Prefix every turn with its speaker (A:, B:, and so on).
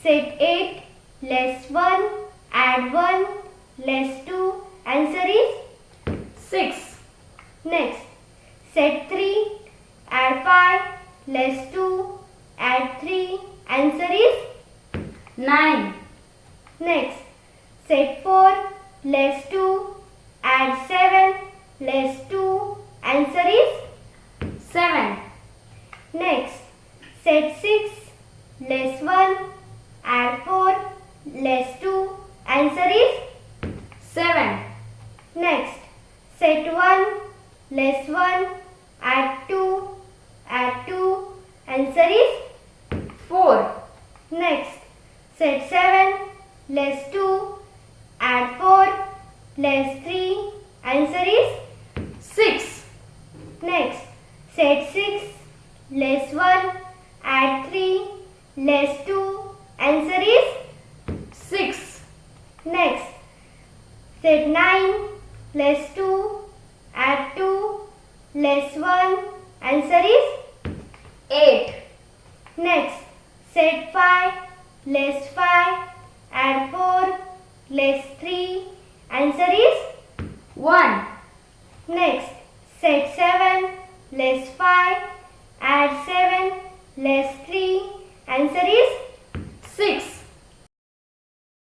A: Set 8 less 1, add 1, less 2, answer is
B: 6.
A: Next, set 3, add 5, less 2, add 3, answer is
B: 9.
A: Next, set 4, less 2, add 7, less 2, answer is
B: 7.
A: Next, set 6, less 1, add 4, less 2, answer is
B: 7.
A: Next, set 1, less 1, add 2, answer is
B: 4.
A: Next, set 7, less 2, add 4, less 3, answer is
B: 6.
A: Next, set 6, less 1, add 3, less 2, answer is
B: 6.
A: Next, set 9, less 2, add 2, less 1, answer is
B: 8.
A: Next, set 5, less 5, add 4, less 3, answer is
B: 1.
A: Next, set 7, less 5, add 7, less 3, answer is
B: 6.